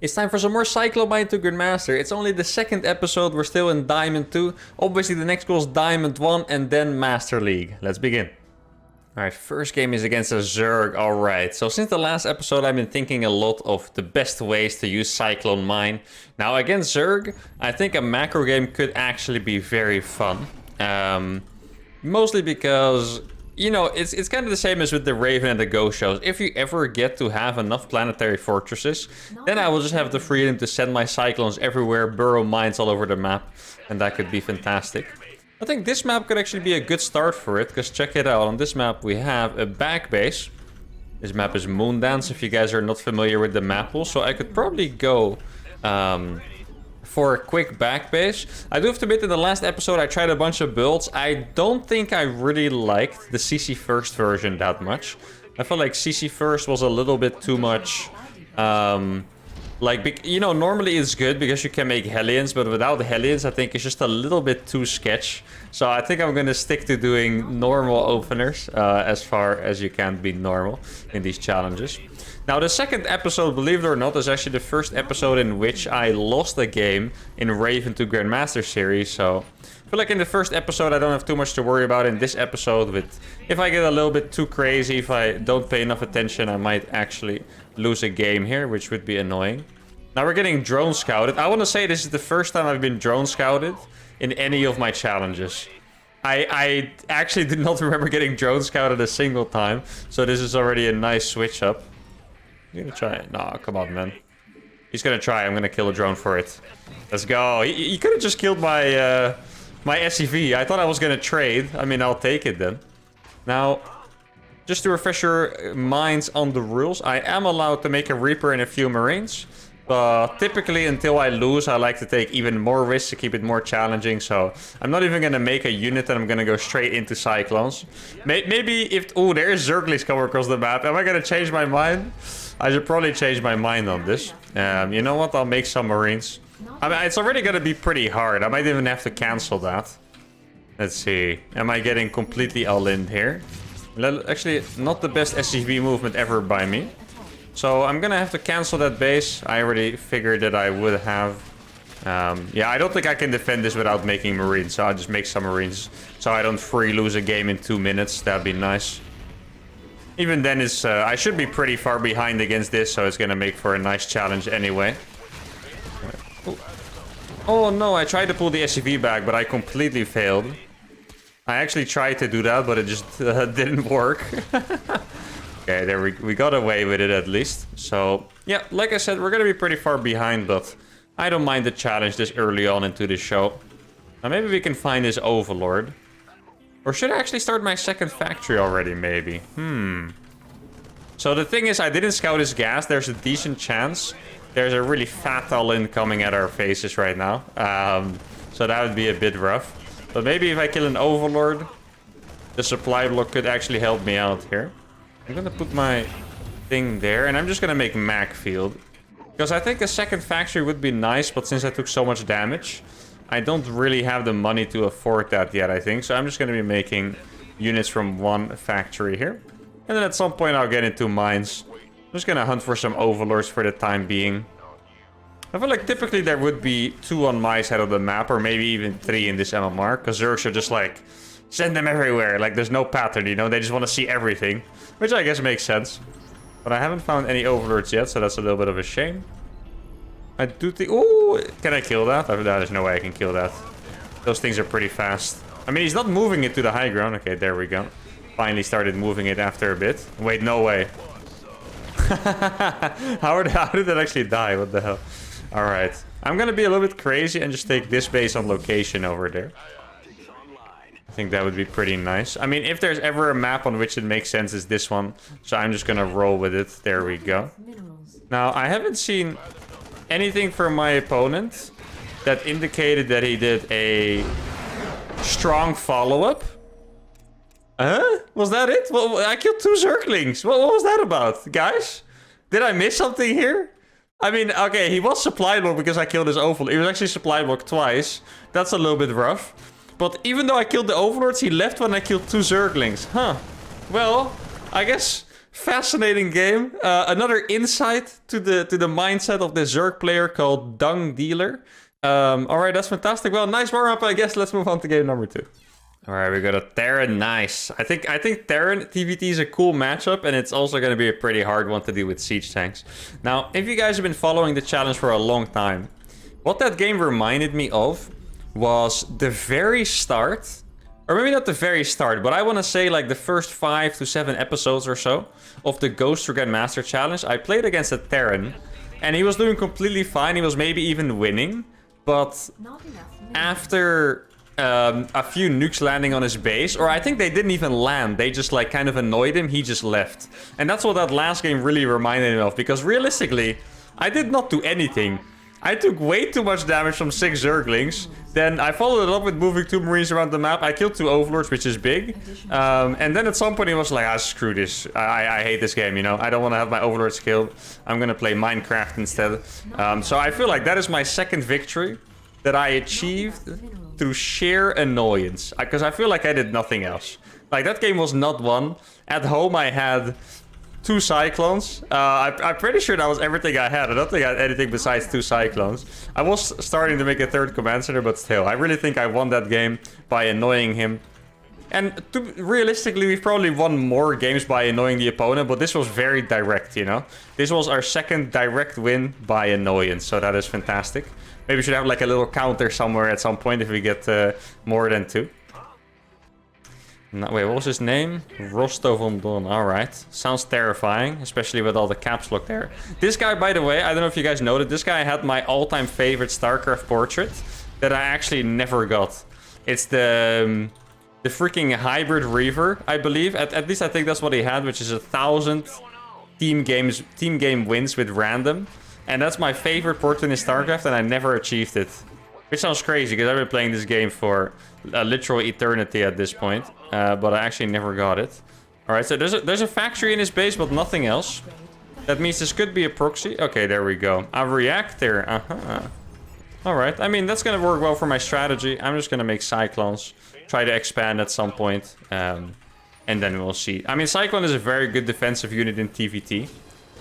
It's time for some more Cyclone to Grandmaster. It's only the second episode, we're still in Diamond 2. Obviously the next goal is Diamond 1 and then Master League. Let's begin. Alright, first game is against a Zerg. Alright, so since the last episode I've been thinking a lot of the best ways to use Cyclone Mine. Now against Zerg, I think a macro game could actually be very fun. Mostly because, you know, it's kind of the same as with the Raven and the Ghost shows. If you ever get to have enough planetary fortresses, then I will just have the freedom to send my Cyclones everywhere, burrow mines all over the map, and that could be fantastic. I think this map could actually be a good start for it, because check it out. On this map we have a back base. This map is Moondance, if you guys are not familiar with the map pool, so I could probably go for a quick back base. I do have to admit, in the last episode I tried a bunch of builds. I don't think I really liked the CC first version that much. I felt like CC first was a little bit too much. Like, you know, normally it's good because you can make Hellions, but without Hellions I think it's just a little bit too sketch. So I think I'm gonna stick to doing normal openers as far as you can be normal in these challenges. Now the second episode, believe it or not, is actually the first episode in which I lost a game in Raven to Grandmaster series. So I feel like in the first episode I don't have too much to worry about. In this episode, with if I get a little bit too crazy, if I don't pay enough attention, I might actually lose a game here, which would be annoying. Now we're getting drone scouted. I want to say this is the first time I've been drone scouted in any of my challenges. I actually did not remember getting drone scouted a single time, so this is already a nice switch up. You gonna try it? No, come on, man. He's gonna try. I'm gonna kill a drone for it. Let's go. He could have just killed my my SCV. I thought I was gonna trade. I mean, I'll take it then. Now, just to refresh your minds on the rules, I am allowed to make a Reaper and a few Marines. But typically, until I lose, I like to take even more risks to keep it more challenging. So I'm not even going to make a unit, and I'm going to go straight into Cyclones. Maybe if... Oh, there is Zerglings coming across the map. Am I going to change my mind? I should probably change my mind on this. You know what? I'll make some Marines. I mean, it's already going to be pretty hard. I might even have to cancel that. Let's see. Am I getting completely all-in here? Actually, not the best SCV movement ever by me. So I'm gonna have to cancel that base. I already figured that I would have. Yeah, I don't think I can defend this without making Marines. So I'll just make some Marines. So I don't free lose a game in 2 minutes. That'd be nice. Even then, I should be pretty far behind against this. So it's gonna make for a nice challenge anyway. Oh no, I tried to pull the SCV back, but I completely failed. I actually tried to do that, but it just didn't work. Okay, there we got away with it at least. So, yeah, like I said, we're gonna be pretty far behind, but I don't mind the challenge this early on into the show. Now, maybe we can find this Overlord. Or should I actually start my second factory already, maybe? So the thing is, I didn't scout his gas. There's a decent chance. There's a really fat all-in coming at our faces right now. So that would be a bit rough. But maybe if I kill an Overlord, the supply block could actually help me out here. I'm gonna put my thing there, and I'm just gonna make Mag Field. Because I think a second factory would be nice, but since I took so much damage, I don't really have the money to afford that yet, I think. So I'm just gonna be making units from one factory here. And then at some point I'll get into mines. I'm just gonna hunt for some Overlords for the time being. I feel like typically there would be 2 on my side of the map, or maybe even 3 in this MMR. Because Zergs are just like, send them everywhere. Like, there's no pattern, you know? They just want to see everything. Which I guess makes sense. But I haven't found any Overlords yet, so that's a little bit of a shame. I do think... Ooh, can I kill that? There's no way I can kill that. Those things are pretty fast. I mean, he's not moving it to the high ground. Okay, there we go. Finally started moving it after a bit. Wait, no way. How did that actually die? What the hell? Alright. I'm gonna be a little bit crazy and just take this base on location over there. I think that would be pretty nice. I mean, if there's ever a map on which it makes sense, it's this one. So I'm just gonna roll with it. There we go. Now, I haven't seen anything from my opponent that indicated that he did a strong follow-up. Was that it? Well, I killed 2 Zerglings. What was that about, guys? Did I miss something here? I mean, okay, he was supply block because I killed his Overlord. He was actually supply block twice. That's a little bit rough. But even though I killed the Overlords, he left when I killed 2 Zerglings. Huh. Well, I guess Fascinating game. Another insight to the mindset of the Zerg player called Dung Dealer. All right, that's fantastic. Well, nice warm-up, I guess. Let's move on to game number 2. All right, we got a Terran. Nice. I think Terran TVT is a cool matchup, and it's also going to be a pretty hard one to do with siege tanks. Now, if you guys have been following the challenge for a long time, what that game reminded me of was the very start, or maybe not the very start, but I want to say like the first 5 to 7 episodes or so of the Ghost Recon Master Challenge. I played against a Terran, and he was doing completely fine. He was maybe even winning, but after a few nukes landing on his base, or I think they didn't even land, they just like kind of annoyed him, he just left. And that's what that last game really reminded me of, because realistically, I did not do anything. I took way too much damage from 6 Zerglings. Then I followed it up with moving 2 Marines around the map. I killed 2 Overlords, which is big. And then at some point he was like, screw this. I hate this game, you know. I don't want to have my Overlords killed. I'm going to play Minecraft instead. So I feel like that is my second victory that I achieved through sheer annoyance. Because I feel like I did nothing else. Like, that game was not won. At home I had 2 Cyclones. I'm pretty sure that was everything I had. I don't think I had anything besides 2 Cyclones. I was starting to make a 3rd command center, but still, I really think I won that game by annoying him. And realistically, we've probably won more games by annoying the opponent, but this was very direct, you know? This was our second direct win by annoyance, so that is fantastic. Maybe we should have like a little counter somewhere at some point if we get more than 2. No, wait, what was his name? Rostov on Don. Alright. Sounds terrifying, especially with all the caps lock there. This guy, by the way, I don't know if you guys noted, this guy had my all-time favorite StarCraft portrait that I actually never got. It's the freaking hybrid Reaver, I believe. At least I think that's what he had, which is 1,000 team game wins with random. And that's my favorite portrait in StarCraft, and I never achieved it. Which sounds crazy, because I've been playing this game for a literal eternity at this point. But I actually never got it. Alright, so there's a factory in his base, but nothing else. That means this could be a proxy. Okay, there we go. A reactor. Alright, I mean, that's going to work well for my strategy. I'm just going to make Cyclones. Try to expand at some point. And then we'll see. I mean, Cyclone is a very good defensive unit in TVT.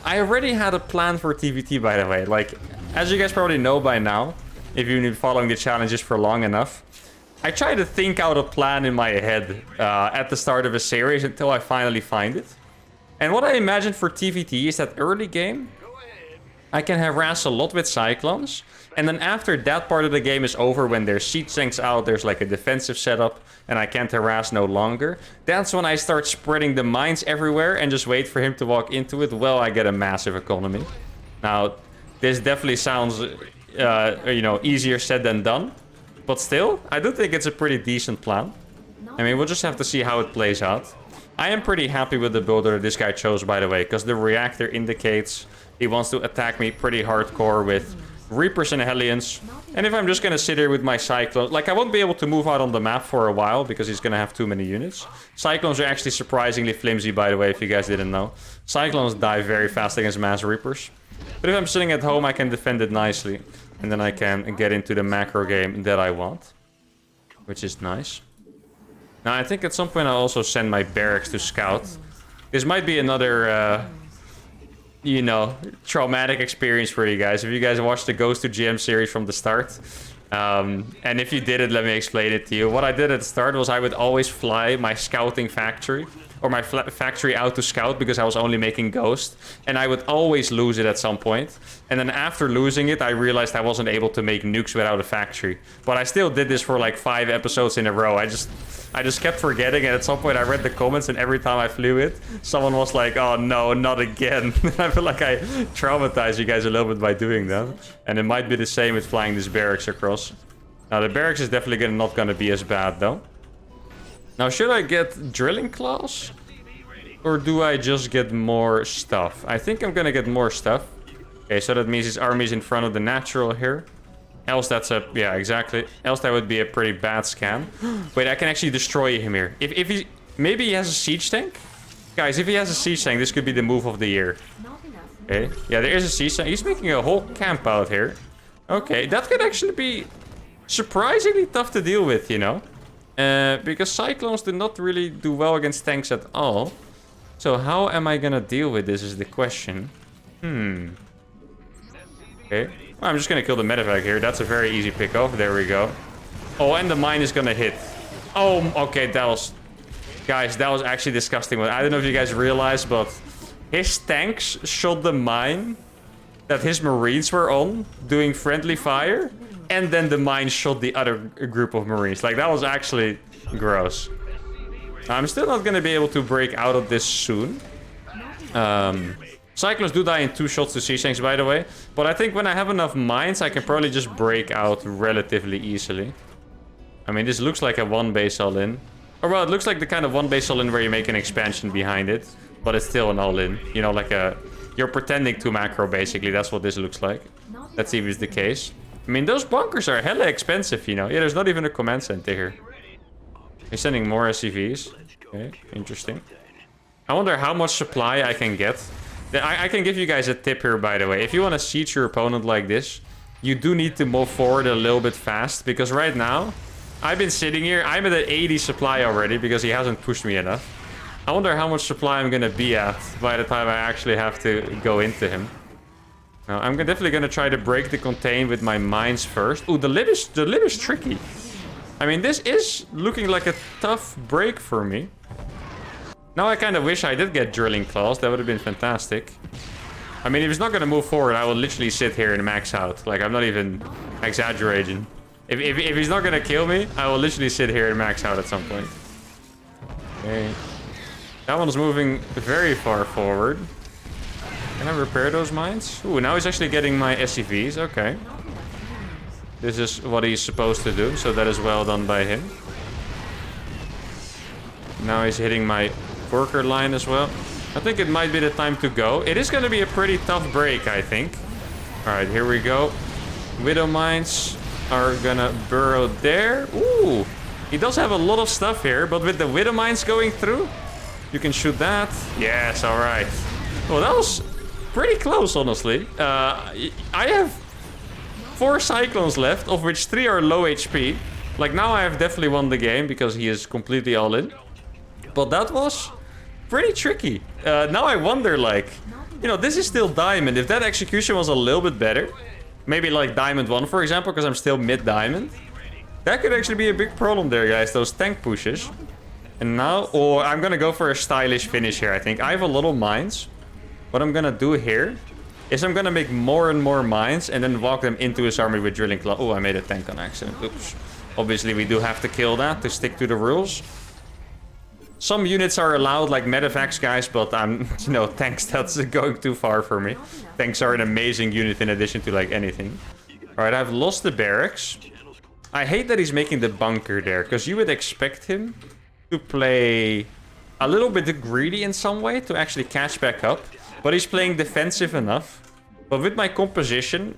I already had a plan for TVT, by the way. Like, as you guys probably know by now, if you've been following the challenges for long enough, I try to think out a plan in my head at the start of a series until I finally find it. And what I imagine for TVT is that early game, I can harass a lot with Cyclones. And then after that part of the game is over, when there's siege tanks out, there's like a defensive setup, and I can't harass no longer. That's when I start spreading the mines everywhere and just wait for him to walk into it. Well, I get a massive economy. Now, this definitely sounds, you know, easier said than done. But still, I do think it's a pretty decent plan. I mean, we'll just have to see how it plays out. I am pretty happy with the builder this guy chose, by the way, because the reactor indicates he wants to attack me pretty hardcore with Reapers and Hellions. And if I'm just going to sit here with my Cyclones, like, I won't be able to move out on the map for a while because he's going to have too many units. Cyclones are actually surprisingly flimsy, by the way, if you guys didn't know. Cyclones die very fast against Mass Reapers. But if I'm sitting at home, I can defend it nicely. And then I can get into the macro game that I want. Which is nice. Now, I think at some point I'll also send my barracks to scout. This might be another, you know, traumatic experience for you guys. If you guys watched the Ghost to GM series from the start. And if you didn't, let me explain it to you. What I did at the start was I would always fly my scouting factory. Or my factory out to scout because I was only making Ghost. And I would always lose it at some point. And then after losing it, I realized I wasn't able to make nukes without a factory. But I still did this for like 5 episodes in a row. I just kept forgetting, and at some point I read the comments, and every time I flew it, someone was like, oh no, not again. I feel like I traumatized you guys a little bit by doing that. And it might be the same with flying this barracks across. Now the barracks is definitely not going to be as bad though. Now, should I get drilling claws? Or do I just get more stuff? I think I'm gonna get more stuff. Okay, so that means his army's in front of the natural here. Else that's a... yeah, exactly. Else that would be a pretty bad scan. Wait, I can actually destroy him here. If he... maybe he has a siege tank? Guys, if he has a siege tank, this could be the move of the year. Okay, yeah, there is a siege tank. He's making a whole camp out here. Okay, that could actually be surprisingly tough to deal with, you know? Because Cyclones do not really do well against tanks at all. So how am I gonna deal with this is the question. Okay. Well, I'm just gonna kill the medevac here. That's a very easy pick off. There we go. Oh, and the mine is gonna hit. Oh, okay, that was... Guys, that was actually disgusting. I don't know if you guys realized, but his tanks shot the mine that his marines were on, doing friendly fire, and then the mine shot the other group of marines. Like, that was actually gross. I'm still not gonna be able to break out of this soon. Cyclones do die in 2 shots to siege tanks, by the way. But I think when I have enough mines, I can probably just break out relatively easily. I mean, this looks like a 1 base all-in. Or, well, it looks like the kind of 1 base all-in where you make an expansion behind it. But it's still an all-in. You know, like a... You're pretending to macro, basically. That's what this looks like. Let's see if it's the case. I mean, those bunkers are hella expensive, you know. Yeah, there's not even a command center here. He's sending more SCVs. Okay, interesting. I wonder how much supply I can get. I can give you guys a tip here, by the way. If you want to siege your opponent like this, you do need to move forward a little bit fast. Because right now, I've been sitting here. I'm at an 80 supply already because he hasn't pushed me enough. I wonder how much supply I'm going to be at by the time I actually have to go into him. Now, I'm definitely going to try to break the contain with my mines first. Ooh, the lid is tricky. I mean, this is looking like a tough break for me. Now I kind of wish I did get drilling claws. That would have been fantastic. I mean, if he's not going to move forward, I will literally sit here and max out. Like, I'm not even exaggerating. If he's not going to kill me, I will literally sit here and max out at some point. Okay. That one's moving very far forward. Can I repair those mines? Ooh, now he's actually getting my SCVs. Okay. This is what he's supposed to do, so that is well done by him. Now he's hitting my worker line as well. I think it might be the time to go. It is going to be a pretty tough break, I think. Alright, here we go. Widow mines are gonna burrow there. Ooh, he does have a lot of stuff here, but with the widow mines going through, you can shoot that. Yes, alright. Well, that was pretty close, honestly. I have 4 Cyclones left, of which 3 are low HP. Like, now I have definitely won the game because he is completely all in. But that was pretty tricky. Now I wonder, like, you know, this is still diamond. If that execution was a little bit better, maybe like diamond 1, for example, because I'm still mid-diamond, that could actually be a big problem there, guys, those tank pushes. And now, oh, I'm gonna go for a stylish finish here, I think. I have a lot of mines. What I'm gonna do here is I'm gonna make more and more mines and then walk them into his army with drilling claw. Oh, I made a tank on accident. Oops. Obviously, we do have to kill that to stick to the rules. Some units are allowed, like medevacs, guys, but I'm, you know, tanks, that's going too far for me. Tanks are an amazing unit in addition to, like, anything. Alright, I've lost the barracks. I hate that he's making the bunker there, because you would expect him to play a little bit greedy in some way to actually catch back up. But he's playing defensive enough. But with my composition,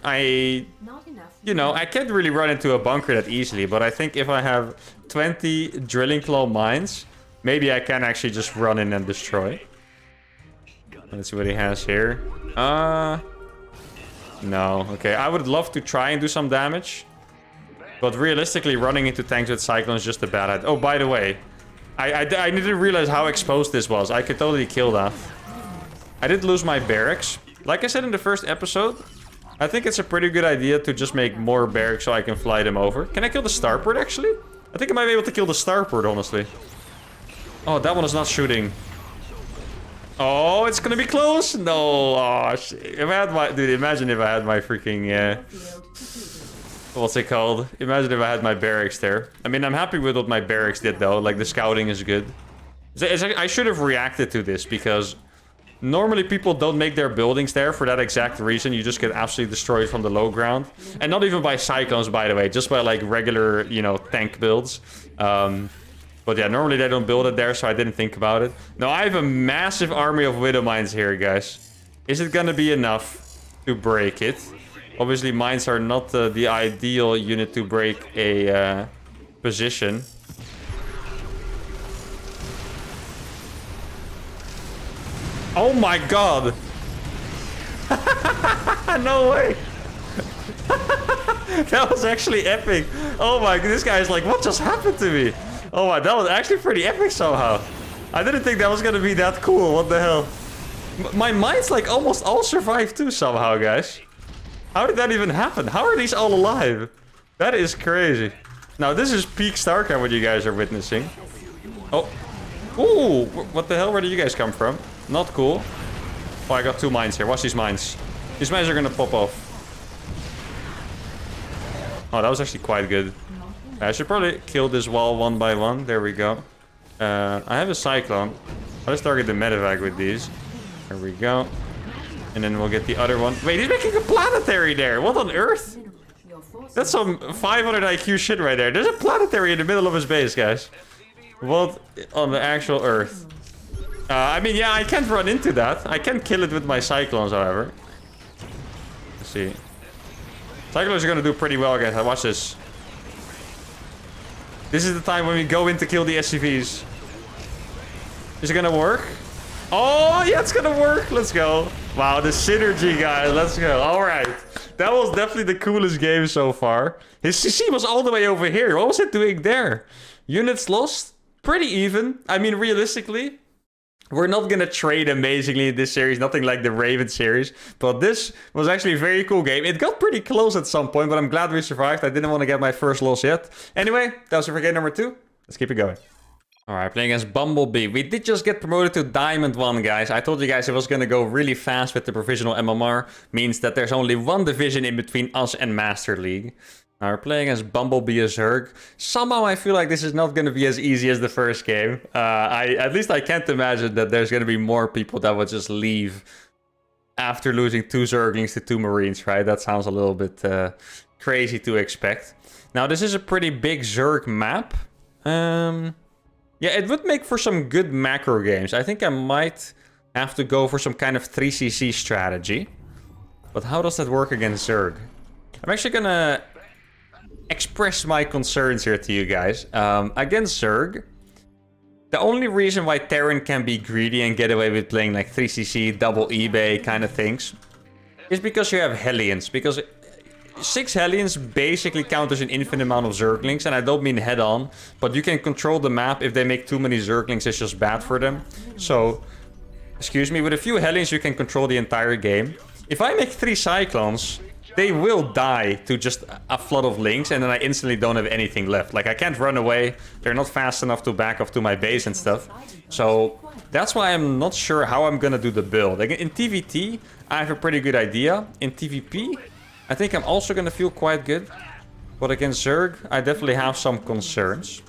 you know, I can't really run into a bunker that easily. But I think if I have 20 drilling claw mines, maybe I can actually just run in and destroy. Let's see what he has here. No. Okay, I would love to try and do some damage. But realistically, running into tanks with Cyclone is just a bad idea. Oh, by the way, I didn't realize how exposed this was. I could totally kill that. I did lose my barracks. Like I said in the first episode, I think it's a pretty good idea to just make more barracks so I can fly them over. Can I kill the starport, actually? I think I might be able to kill the starport, honestly. Oh, that one is not shooting. Oh, it's gonna be close. No. Oh, shit. If I had my... Dude, imagine if I had my freaking... what's it called? Imagine if I had my barracks there. I mean, I'm happy with what my barracks did, though. Like, the scouting is good. I should have reacted to this, because... Normally, people don't make their buildings there for that exact reason. You just get absolutely destroyed from the low ground. And not even by Cyclones, by the way. Just by, like, regular, you know, tank builds. But yeah, normally they don't build it there, so I didn't think about it. Now, I have a massive army of Widow Mines here, guys. Is it gonna be enough to break it? Obviously, mines are not the ideal unit to break a position. Oh my god! No way! That was actually epic. Oh my, this guy is like, what just happened to me? Oh my, that was actually pretty epic somehow. I didn't think that was gonna be that cool. What the hell? My mines like almost all survived too somehow, guys. How did that even happen? How are these all alive? That is crazy. Now this is peak StarCraft what you guys are witnessing. Oh. Ooh, what the hell? Where did you guys come from? Not cool. Oh, I got 2 mines here. Watch these mines. These mines are gonna pop off. Oh, that was actually quite good. I should probably kill this wall one by one. There we go. I have a Cyclone. Let's target the medevac with these. There we go. And then we'll get the other one. Wait, he's making a planetary there. What on earth? That's some 500 IQ shit right there. There's a planetary in the middle of his base, guys. What on the actual earth? I mean, yeah, I can't run into that. I can kill it with my Cyclones, however. Let's see. Cyclones are gonna do pretty well, guys. Watch this. This is the time when we go in to kill the SCVs. Is it gonna work? Oh, yeah, it's gonna work. Let's go. Wow, the synergy, guys. Let's go. All right. That was definitely the coolest game so far. His CC was all the way over here. What was it doing there? Units lost? Pretty even. I mean, realistically, we're not gonna trade amazingly in this series. Nothing like the Raven series. But this was actually a very cool game. It got pretty close at some point, but I'm glad we survived. I didn't want to get my first loss yet. Anyway, that was it for game number 2. Let's keep it going. Alright, playing against Bumblebee. We did just get promoted to Diamond 1, guys. I told you guys it was going to go really fast with the provisional MMR. Means that there's only 1 division in between us and Master League. Now we're playing as Bumblebee as Zerg. Somehow I feel like this is not going to be as easy as the first game. At least I can't imagine that there's going to be more people that would just leave after losing 2 Zerglings to 2 Marines, right? That sounds a little bit crazy to expect. Now this is a pretty big Zerg map. Yeah, it would make for some good macro games. I think I might have to go for some kind of 3cc strategy. But how does that work against Zerg? I'm actually gonna express my concerns here to you guys. Against Zerg, the only reason why Terran can be greedy and get away with playing like 3cc, double eBay kind of things is because you have Hellions. Because 6 Hellions basically count as an infinite amount of Zerglings, and I don't mean head-on, but you can control the map. If they make too many Zerglings, it's just bad for them. So, excuse me, with a few Hellions, you can control the entire game. If I make 3 Cyclones, they will die to just a flood of links, and then I instantly don't have anything left. Like, I can't run away. They're not fast enough to back off to my base and stuff. So, that's why I'm not sure how I'm gonna do the build. Like, in TVT, I have a pretty good idea. In TVP, I think I'm also going to feel quite good. But against Zerg, I definitely have some concerns.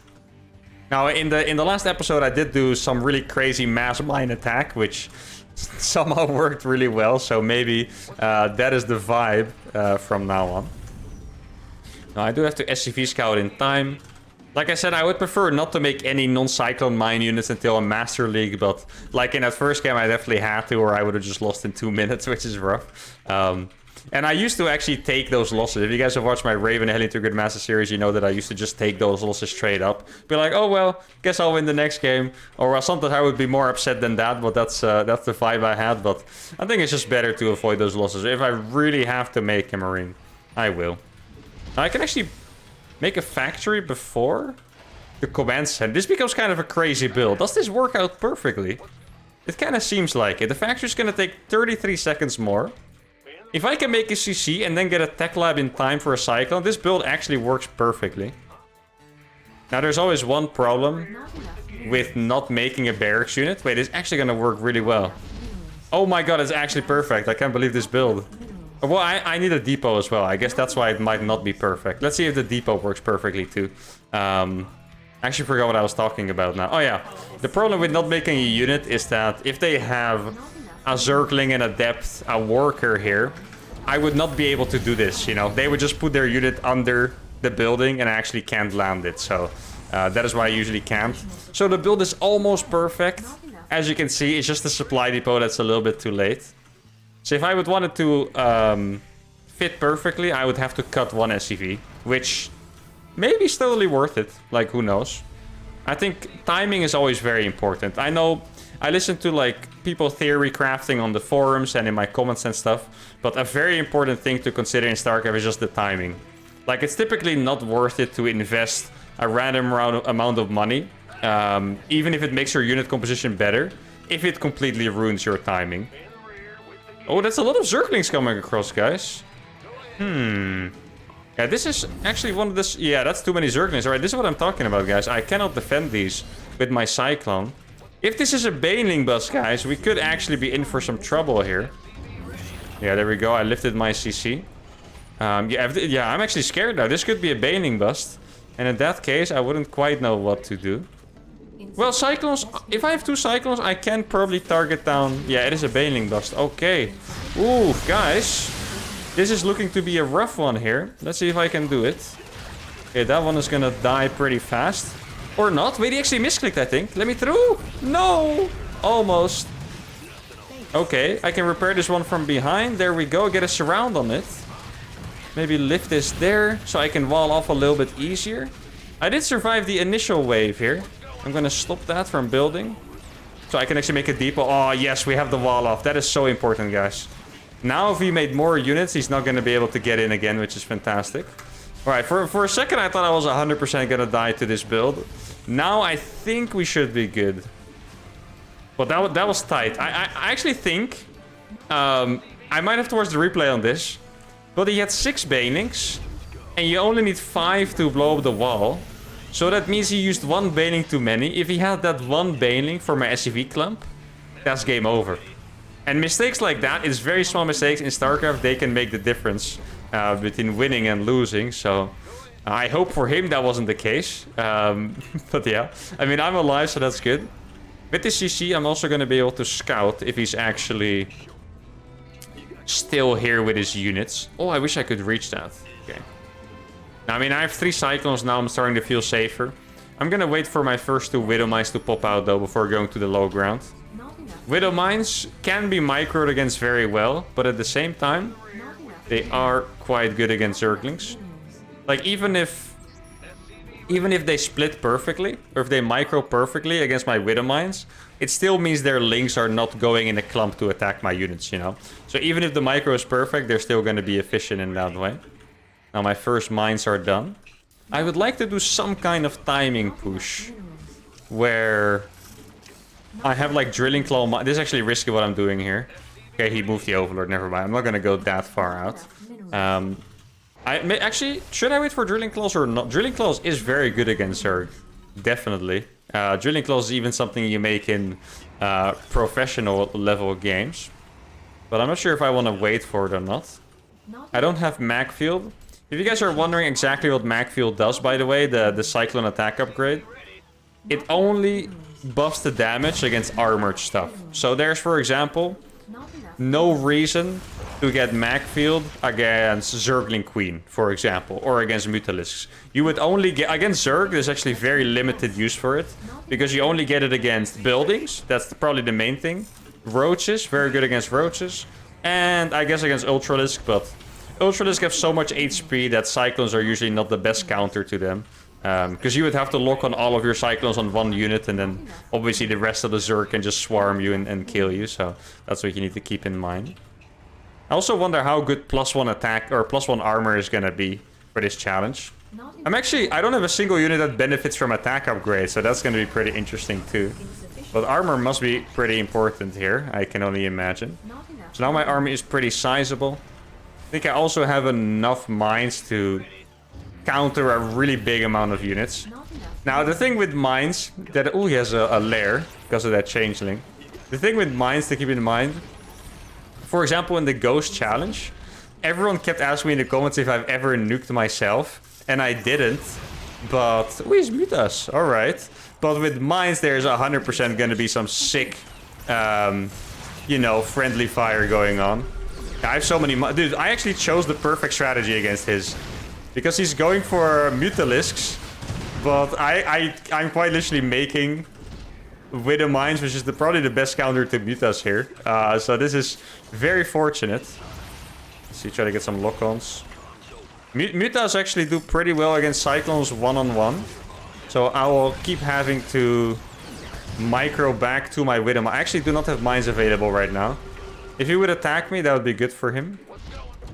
Now, in the last episode, I did do some really crazy mass mine attack, which somehow worked really well. So maybe that is the vibe from now on. Now, I do have to SCV scout in time. Like I said, I would prefer not to make any non-Cyclone mine units until a Master League. But like in that first game, I definitely had to, or I would have just lost in 2 minutes, which is rough. And I used to actually take those losses. If you guys have watched my Raven Hellion to Good Master series, you know that I used to just take those losses straight up. Be like, oh well, guess I'll win the next game. Or sometimes I would be more upset than that, but that's the vibe I had. But I think it's just better to avoid those losses. If I really have to make a Marine, I will. Now, I can actually make a factory before the command center. This becomes kind of a crazy build. Does this work out perfectly? It kind of seems like it. The factory's going to take 33 seconds more. If I can make a CC and then get a tech lab in time for a Cyclone, this build actually works perfectly. Now, there's always one problem with not making a barracks unit. Wait, it's actually going to work really well. Oh my god, it's actually perfect. I can't believe this build. Well, I need a depot as well. I guess that's why it might not be perfect. Let's see if the depot works perfectly too. I actually forgot what I was talking about now. Oh yeah, the problem with not making a unit is that if they have a Zergling, an Adept, a Worker here, I would not be able to do this, you know. They would just put their unit under the building and I actually can't land it. So that is why I usually can't. So the build is almost perfect. As you can see, it's just the supply depot that's a little bit too late. So if I would want it to fit perfectly, I would have to cut 1 SCV, which maybe is totally worth it. Like, who knows? I think timing is always very important. I know I listen to like people theory crafting on the forums and in my comments and stuff, but a very important thing to consider in StarCraft is just the timing. Like, it's typically not worth it to invest a random amount of money Even if it makes your unit composition better, if it completely ruins your timing. Oh, that's a lot of Zerglings coming across, guys. Yeah, this is actually one of this... Yeah, that's too many Zerglings. Alright, this is what I'm talking about, guys. I cannot defend these with my Cyclone. If this is a Baneling bus, guys, we could actually be in for some trouble here. Yeah, there we go. I lifted my CC. Yeah, I'm actually scared now. This could be a Baneling bust. And in that case, I wouldn't quite know what to do. Well, Cyclones... If I have 2 Cyclones, I can probably target down... Yeah, it is a Baneling bust. Okay. Ooh, guys. This is looking to be a rough one here. Let's see if I can do it. Okay, that one is gonna die pretty fast. Or not. Wait, he actually misclicked, I think. Let me through. No! Almost. Okay, I can repair this one from behind. There we go. Get a surround on it. Maybe lift this there so I can wall off a little bit easier. I did survive the initial wave here. I'm gonna stop that from building. So I can actually make a depot. Oh, yes, we have the wall off. That is so important, guys. Now, if we made more units, he's not going to be able to get in again, which is fantastic. Alright, for a second, I thought I was 100% going to die to this build. Now, I think we should be good. But that was tight. I actually think... I might have to watch the replay on this. But he had 6 Banelings. And you only need 5 to blow up the wall. So that means he used 1 Baneling too many. If he had that 1 Baneling for my SCV clump, that's game over. And mistakes like that, it's very small mistakes in StarCraft, they can make the difference between winning and losing. So I hope for him that wasn't the case. But yeah, I mean, I'm alive, so that's good. With the CC, I'm also going to be able to scout if he's actually still here with his units. Oh, I wish I could reach that. Okay. Now, I mean, I have 3 Cyclones now. I'm starting to feel safer. I'm going to wait for my first 2 Widow Mines to pop out, though, before going to the low ground. Widow Mines can be microed against very well, but at the same time, they are quite good against Zerglings. Like, even if they split perfectly, or if they micro perfectly against my Widow Mines, it still means their links are not going in a clump to attack my units, you know? So even if the micro is perfect, they're still going to be efficient in that way. Now my first mines are done. I would like to do some kind of timing push, where I have like drilling claw. This is actually risky what I'm doing here. Okay, he moved the Overlord. Never mind. I'm not gonna go that far out. Actually, should I wait for drilling claws or not? Drilling claws is very good against Zerg, definitely. Drilling claws is even something you make in professional level games, but I'm not sure if I want to wait for it or not. I don't have mag field. If you guys are wondering exactly what mag field does, by the way, the Cyclone attack upgrade, it only buffs the damage against armored stuff. So there's, for example, no reason to get mag field against Zergling Queen, for example, or against Mutalisks. You would only get... Against Zerg, there's actually very limited use for it, because you only get it against buildings. That's probably the main thing. Roaches, very good against roaches. And I guess against Ultralisk, but Ultralisk have so much HP that Cyclones are usually not the best counter to them. Because you would have to lock on all of your Cyclones on one unit, and then obviously the rest of the Zerg can just swarm you and kill you. So that's what you need to keep in mind. I also wonder how good +1 attack or +1 armor is going to be for this challenge. I don't have a single unit that benefits from attack upgrades, so that's going to be pretty interesting too. But armor must be pretty important here, I can only imagine. So now my army is pretty sizable. I think I also have enough mines to counter a really big amount of units. Now the thing with mines, that he has a lair because of that changeling. The thing with mines to keep in mind, for example in the Ghost challenge, everyone kept asking me in the comments if I've ever nuked myself, and I didn't. But he's Mutas, alright. But with mines there's 100% gonna be some sick, you know, friendly fire going on. I have so many... Dude, I actually chose the perfect strategy against his. Because he's going for Mutalisks, but I'm quite literally making Widow Mines, which is probably the best counter to Mutas here. So this is very fortunate. Let's see, try to get some lock-ons. Mutas actually do pretty well against Cyclones one-on-one. So I will keep having to micro back to my Widow. I actually do not have mines available right now. If he would attack me, that would be good for him.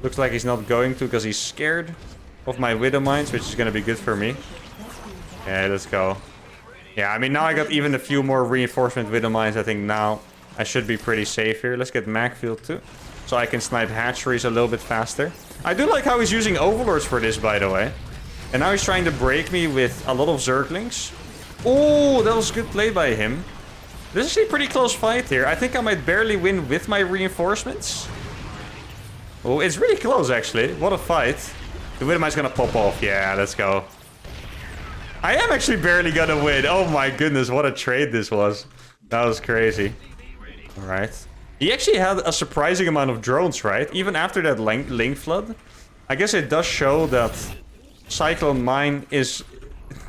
Looks like he's not going to because he's scared of my Widow Mines, which is going to be good for me. Yeah, let's go. Yeah, I mean, now I got even a few more reinforcement with the mines. I think now I should be pretty safe here. Let's get Magfield too, so I can snipe hatcheries a little bit faster. I do like how he's using Overlords for this, by the way. And now he's trying to break me with a lot of Zerglings. Oh, that was good play by him. This is actually a pretty close fight here. I think I might barely win with my reinforcements. Oh, it's really close, actually. What a fight. The Widowmine's gonna pop off. Yeah, let's go. I am actually barely gonna win. Oh my goodness, what a trade this was. That was crazy. All right. He actually had a surprising amount of drones, right? Even after that link flood. I guess it does show that Cyclone Mine is,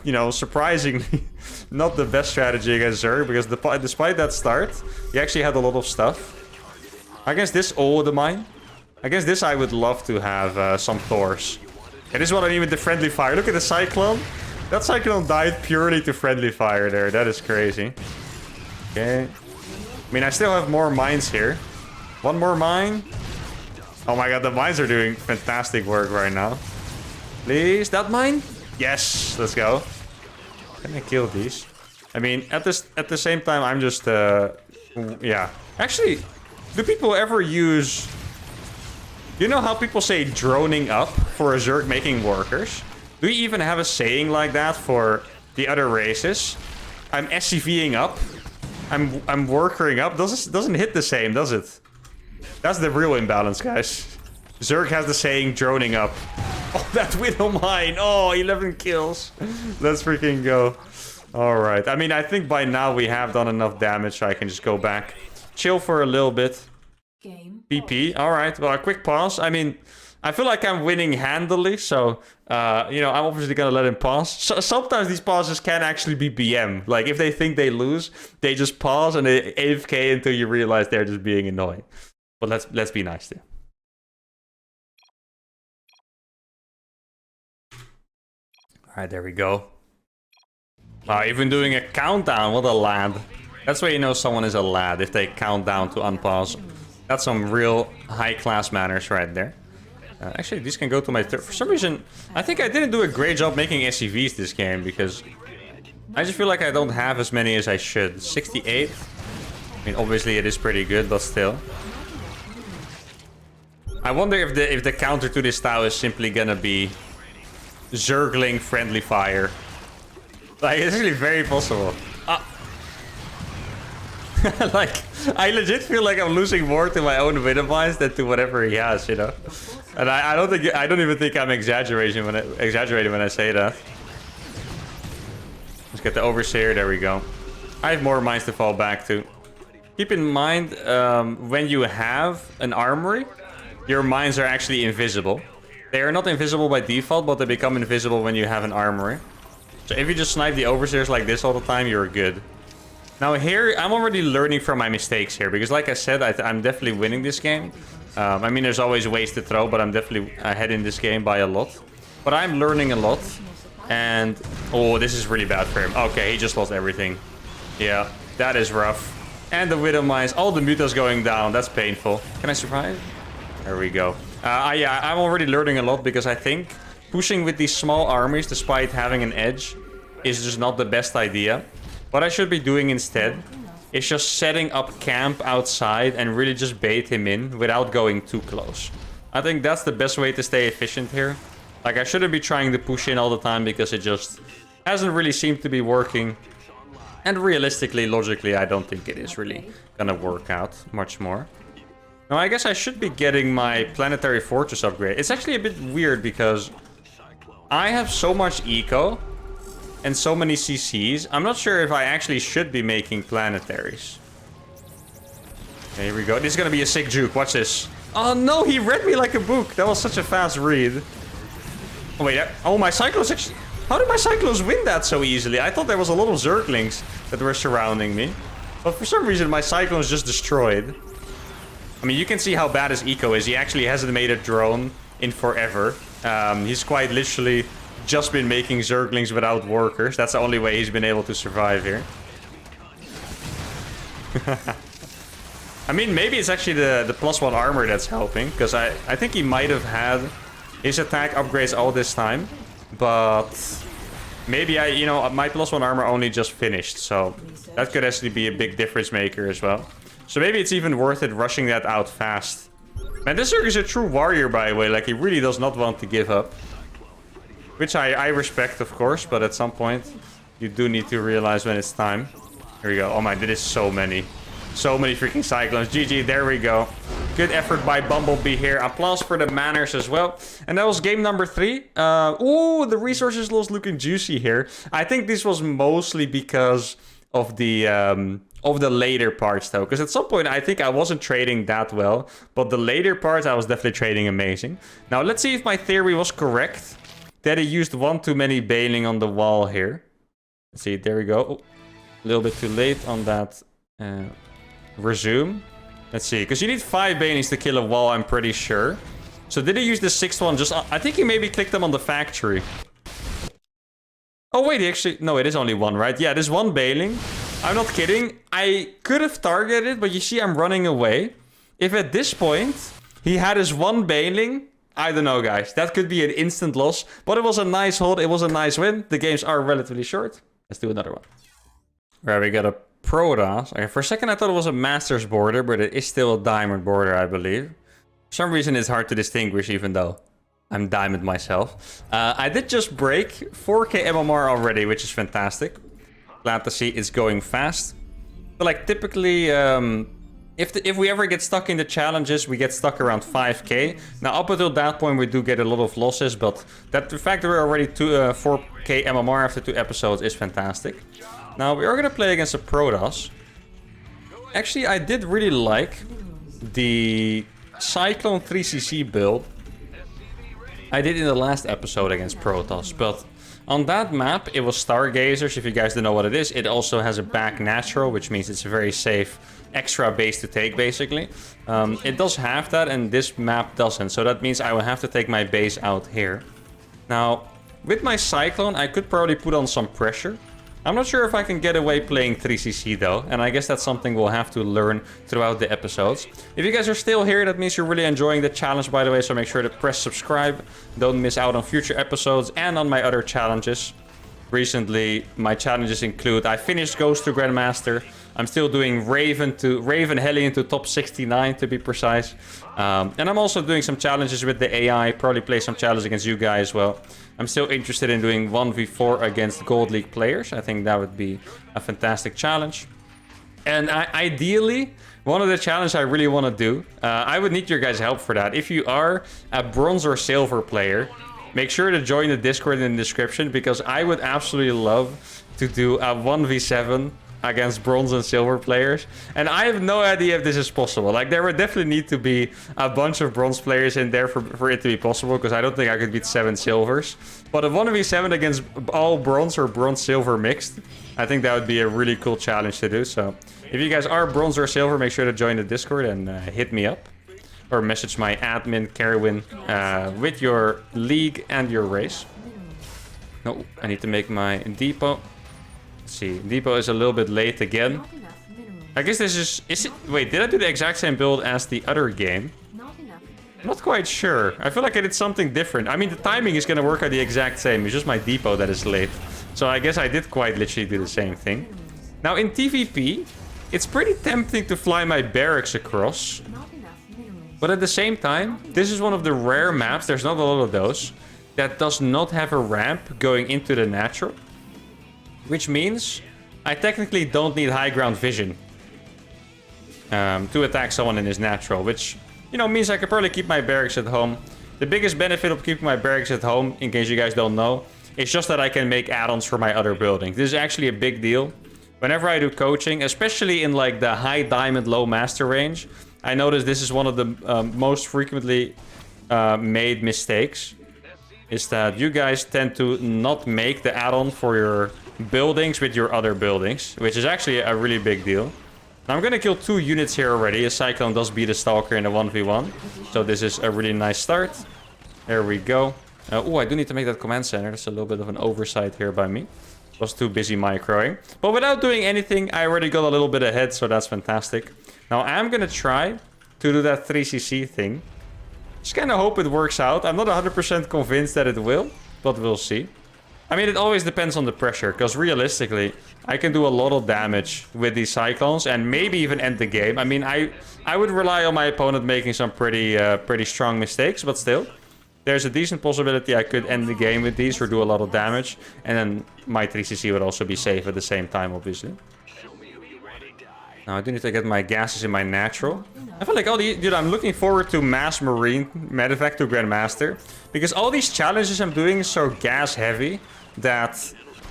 you know, surprisingly not the best strategy against Zerg. Because despite that start, he actually had a lot of stuff. Against this, oh, the mine. Against this, I would love to have some Thors. And this is what I mean with the friendly fire. Look at the Cyclone. That Cyclone died purely to friendly fire there. That is crazy. Okay. I mean, I still have more mines here. One more mine. Oh my god, the mines are doing fantastic work right now. Please, that mine? Yes, let's go. Can I kill these? I mean, at the same time, I'm just yeah. Actually, do people ever use... You know how people say droning up for a Zerg making workers? Do you even have a saying like that for the other races? I'm SCVing up. I'm workering up. Doesn't hit the same, does it? That's the real imbalance, guys. Zerg has the saying droning up. Oh, that Widow Mine. Oh, 11 kills. Let's freaking go. All right. I mean, I think by now we have done enough damage so I can just go back. Chill for a little bit. PP. All right. Well, a quick pause. I mean, I feel like I'm winning handily, so, you know, I'm obviously going to let him pause. So, sometimes these pauses can actually be BM. Like, if they think they lose, they just pause and they AFK until you realize they're just being annoying. But let's be nice too. All right, there we go. Even doing a countdown. What a lad. That's where you know someone is a lad, if they count down to unpause. That's some real high-class manners right there. Actually, these can go to my third. For some reason, I think I didn't do a great job making SCVs this game, because I just feel like I don't have as many as I should. 68. I mean, obviously it is pretty good, but still. I wonder if the counter to this style is simply gonna be Zergling friendly fire. Like, it's actually very possible. Like, I legit feel like I'm losing more to my own Widowmines than to whatever he has, you know. And I don't even think I'm exaggerating when I say that. Let's get the Overseer. There we go. I have more mines to fall back to. Keep in mind, when you have an armory, your mines are actually invisible. They are not invisible by default, but they become invisible when you have an armory. So if you just snipe the Overseers like this all the time, you're good. Now here, I'm already learning from my mistakes here, because like I said, I'm definitely winning this game. I mean, there's always ways to throw, but I'm definitely ahead in this game by a lot. But I'm learning a lot, and... Oh, this is really bad for him. Okay, he just lost everything. Yeah, that is rough. And the Widow Mines, all the mutas going down. That's painful. Can I survive? There we go. Yeah, I'm already learning a lot, because I think pushing with these small armies, despite having an edge, is just not the best idea. What I should be doing instead is just setting up camp outside and really just bait him in without going too close. I think that's the best way to stay efficient here. Like, I shouldn't be trying to push in all the time, because it just hasn't really seemed to be working. And realistically, logically, I don't think it is really gonna work out much more. Now, I guess I should be getting my Planetary Fortress upgrade. It's actually a bit weird, because I have so much eco and so many CCs. I'm not sure if I actually should be making planetaries. Okay, here we go. This is gonna be a sick juke. Watch this. Oh no, he read me like a book. That was such a fast read. Oh wait, oh, my Cyclones actually... How did my Cyclones win that so easily? I thought there was a lot of Zerglings that were surrounding me. But for some reason, my Cyclones just destroyed. I mean, you can see how bad his eco is. He actually hasn't made a drone in forever. He's quite literally just been making Zerglings without workers. That's the only way he's been able to survive here. I mean, maybe it's actually the +1 armor that's helping, because I think he might have had his attack upgrades all this time. But Maybe my +1 armor only just finished, so that could actually be a big difference maker as well. So maybe it's even worth it rushing that out fast. Man, this Zerg is a true warrior, by the way. Like, he really does not want to give up. Which I respect, of course, but at some point, you do need to realize when it's time. Here we go. Oh my, there is so many. So many freaking Cyclones. GG, there we go. Good effort by Bumblebee here. Applause for the manners as well. And that was game number 3. Ooh, the resources loss looking juicy here. I think this was mostly because of the later parts, though. Because at some point, I think I wasn't trading that well. But the later parts, I was definitely trading amazing. Now, let's see if my theory was correct. That he used one too many bailing on the wall here. Let's see, there we go. Oh, a little bit too late on that. Resume. Let's see, because you need 5 bailings to kill a wall, I'm pretty sure. So did he use the 6th one? Just, I think he maybe clicked them on the factory. Oh wait, he actually, no, it is only 1, right? Yeah, there's 1 bailing. I'm not kidding. I could have targeted it, but you see I'm running away. If at this point he had his 1 bailing, I don't know, guys. That could be an instant loss, but it was a nice hold. It was a nice win. The games are relatively short. Let's do another one. Right, we got a Protoss. Okay, for a second I thought it was a Master's border, but it is still a Diamond border, I believe. For some reason it's hard to distinguish, even though I'm Diamond myself. I did just break 4k MMR already, which is fantastic. Glad to see it's going fast. But like typically, if we ever get stuck in the challenges, we get stuck around 5k. Now up until that point we do get a lot of losses, but the fact that we're already 4k MMR after 2 episodes is fantastic. Now, we are going to play against a Protoss. Actually, I did really like the Cyclone 3cc build I did in the last episode against Protoss, but on that map, it was Stargazers. If you guys don't know what it is, it also has a back natural, which means it's a very safe extra base to take, basically. It does have that, and this map doesn't, so that means I will have to take my base out here. Now, with my Cyclone, I could probably put on some pressure. I'm not sure if I can get away playing 3cc though, and I guess that's something we'll have to learn throughout the episodes. If you guys are still here, that means you're really enjoying the challenge, by the way, so make sure to press subscribe. Don't miss out on future episodes and on my other challenges. Recently, my challenges include, I finished Ghost to Grandmaster. I'm still doing Raven Hellion to top 69 to be precise. And I'm also doing some challenges with the AI, probably play some challenges against you guys as well. I'm still interested in doing 1v4 against Gold League players. I think that would be a fantastic challenge. And ideally, one of the challenges I really want to do, I would need your guys' help for that. If you are a bronze or silver player, make sure to join the Discord in the description, because I would absolutely love to do a 1v7 against bronze and silver players. And I have no idea if this is possible. Like, there would definitely need to be a bunch of bronze players in there for it to be possible, because I don't think I could beat 7 silvers. But a 1v7 against all bronze or bronze-silver mixed, I think that would be a really cool challenge to do. So if you guys are bronze or silver, make sure to join the Discord and hit me up. Or message my admin, Carwin, with your league and your race. No, I need to make my depot. Let's see, depot is a little bit late again. I guess this is it? Wait, did I do the exact same build as the other game? I'm not quite sure. I feel like I did something different. I mean, the timing is going to work out the exact same. It's just my depot that is late. So I guess I did quite literally do the same thing. Now in TVP, it's pretty tempting to fly my barracks across. But at the same time, this is one of the rare maps, there's not a lot of those, that does not have a ramp going into the natural. Which means I technically don't need high ground vision to attack someone in his natural, which, you know, means I could probably keep my barracks at home. The biggest benefit of keeping my barracks at home, in case you guys don't know, is just that I can make add-ons for my other buildings. This is actually a big deal. Whenever I do coaching, especially in like the high diamond, low master range, I notice this is one of the most frequently made mistakes. Is that you guys tend to not make the add-on for your buildings with your other buildings, which is actually a really big deal. Now I'm gonna kill 2 units here already. A Cyclone does beat a Stalker in a 1v1, so this is a really nice start. There we go. Oh, I do need to make that command center. That's a little bit of an oversight here by me. Was too busy microing. But without doing anything, I already got a little bit ahead, so that's fantastic. Now I'm gonna try to do that 3cc thing. Just kind of hope it works out. I'm not 100% convinced that it will, but we'll see. I mean, it always depends on the pressure, because realistically, I can do a lot of damage with these Cyclones and maybe even end the game. I mean, I would rely on my opponent making some pretty strong mistakes, but still. There's a decent possibility I could end the game with these or do a lot of damage. And then my 3CC would also be safe at the same time, obviously. Now, I do need to get my gases in my natural. I feel like dude, I'm looking forward to Mass Marine Medevac to Grandmaster. Because all these challenges I'm doing is so gas heavy that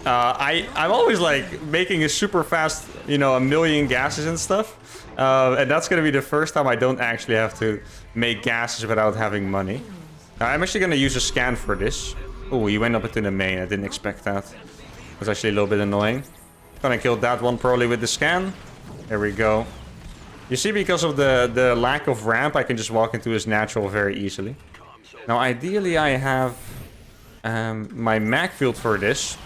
I'm always like making a super fast, you know, 1,000,000 gases and stuff. And that's going to be the first time I don't actually have to make gases without having money. I'm actually going to use a scan for this. Oh, he went up into the main. I didn't expect that. It was actually a little bit annoying. Gonna kill that one probably with the scan. There we go. You see, because of the lack of ramp, I can just walk into his natural very easily. Now, ideally, I have my mag field for this.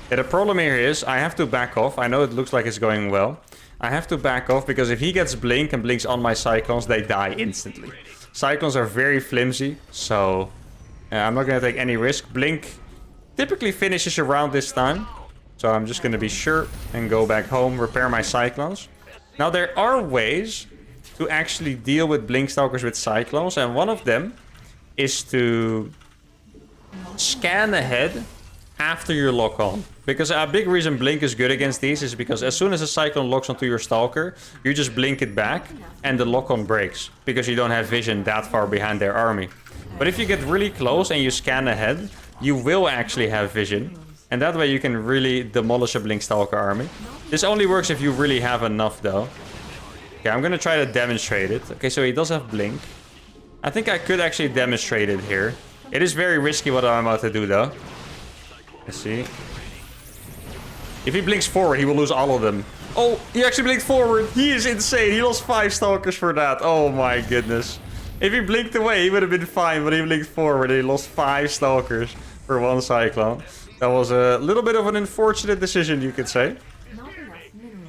Yeah, the problem here is I have to back off. I know it looks like it's going well. I have to back off because if he gets blink and blinks on my Cyclones, they die instantly. Cyclones are very flimsy, so I'm not going to take any risk. Blink typically finishes around this time. So I'm just going to be sure and go back home, repair my Cyclones. Now, there are ways to actually deal with Blinkstalkers with Cyclones. And one of them is to scan ahead after you lock on. Because a big reason Blink is good against these is because as soon as a Cyclone locks onto your Stalker, you just blink it back and the lock-on breaks. Because you don't have vision that far behind their army. But if you get really close and you scan ahead, you will actually have vision. And that way you can really demolish a Blinkstalker army. This only works if you really have enough though. Okay, I'm gonna try to demonstrate it. Okay, so he does have Blink. I think I could actually demonstrate it here. It is very risky what I'm about to do though. Let's see. If he blinks forward, he will lose all of them. Oh, he actually blinked forward. He is insane. He lost 5 Stalkers for that. Oh my goodness. If he blinked away, he would have been fine. But he blinked forward and he lost 5 Stalkers for 1 Cyclone. That was a little bit of an unfortunate decision, you could say.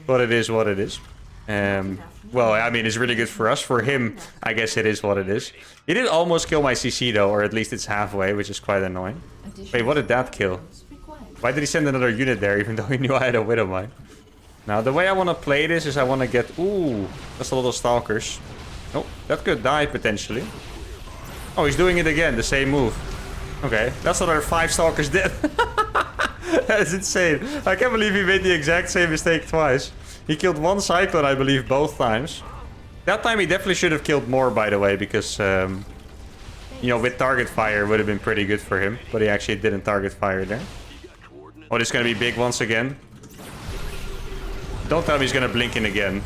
But it is what it is. Well, I mean, it's really good for us. For him, I guess it is what it is. He did almost kill my CC though, or at least it's halfway, which is quite annoying. Wait, what did that kill? Why did he send another unit there, even though he knew I had a Widowmine? Now, the way I want to play this is I want to get... Ooh, that's a lot of Stalkers. Oh, that could die, potentially. Oh, he's doing it again, the same move. Okay, that's another 5 Stalkers dead. That's insane. I can't believe he made the exact same mistake twice. He killed 1 Cyclone, I believe, both times. That time he definitely should have killed more, by the way, because... you know, with target fire would have been pretty good for him. But he actually didn't target fire there. Oh, this is going to be big once again. Don't tell me he's going to blink in again.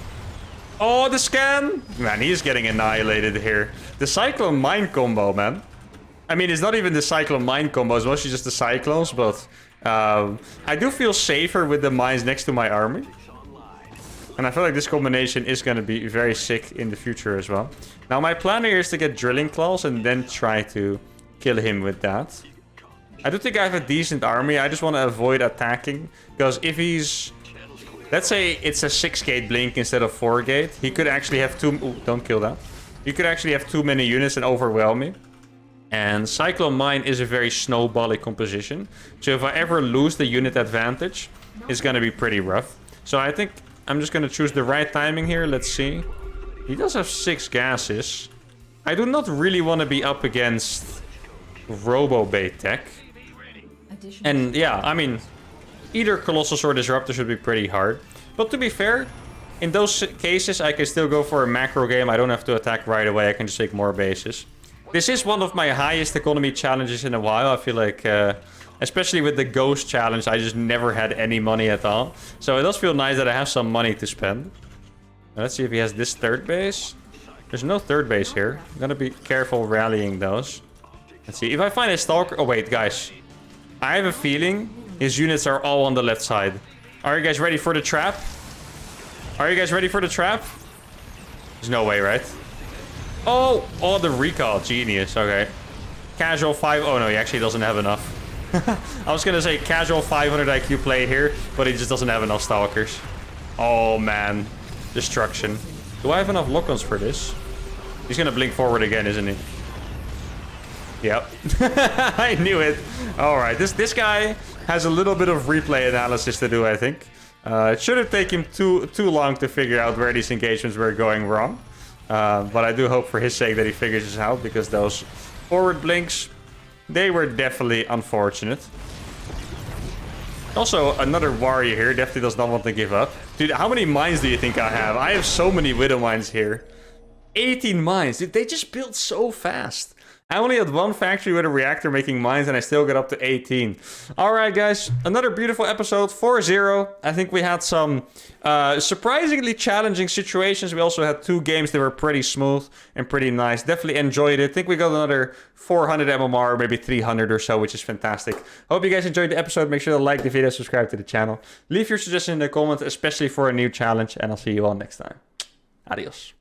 Oh, the scan! Man, he's getting annihilated here. The Cyclone Mine combo, man. I mean, it's not even the Cyclone Mine combo. It's mostly just the Cyclones. But I do feel safer with the mines next to my army. And I feel like this combination is going to be very sick in the future as well. Now, my plan here is to get Drilling Claws and then try to kill him with that. I do think I have a decent army. I just want to avoid attacking. Because if he's... Let's say it's a 6 gate blink instead of 4 gate. He could actually have too... Ooh, don't kill that. He could actually have too many units and overwhelm me. And Cyclone Mine is a very snowbally composition. So if I ever lose the unit advantage, it's going to be pretty rough. So I think I'm just going to choose the right timing here. Let's see. He does have 6 gases. I do not really want to be up against Robo-Bait Tech. And yeah, I mean, either Colossus or Disruptor should be pretty hard. But to be fair, in those cases, I can still go for a macro game. I don't have to attack right away. I can just take more bases. This is one of my highest economy challenges in a while. I feel like, especially with the Ghost challenge, I just never had any money at all. So it does feel nice that I have some money to spend. Now, let's see if he has this 3rd base. There's no 3rd base here. I'm gonna be careful rallying those. Let's see. If I find a Stalker... Oh, wait, guys. I have a feeling his units are all on the left side. Are you guys ready for the trap? Are you guys ready for the trap? There's no way, right? Oh, the recall. Genius. Okay. Casual 5... Oh, no, he actually doesn't have enough. I was going to say casual 500 IQ play here, but he just doesn't have enough Stalkers. Oh, man. Destruction. Do I have enough lock-ons for this? He's going to blink forward again, isn't he? Yep. I knew it. All right, this guy has a little bit of replay analysis to do, I think. It shouldn't take him too long to figure out where these engagements were going wrong. But I do hope for his sake that he figures this out, because those forward blinks, they were definitely unfortunate. Also, another warrior here definitely does not want to give up. Dude, how many mines do you think I have? I have so many widow mines here. 18 mines. Dude, they just built so fast. I only had one factory with a reactor making mines, and I still got up to 18. All right, guys. Another beautiful episode, 4-0. I think we had some surprisingly challenging situations. We also had 2 games that were pretty smooth and pretty nice. Definitely enjoyed it. I think we got another 400 MMR, maybe 300 or so, which is fantastic. Hope you guys enjoyed the episode. Make sure to like the video, subscribe to the channel. Leave your suggestion in the comments, especially for a new challenge, and I'll see you all next time. Adios.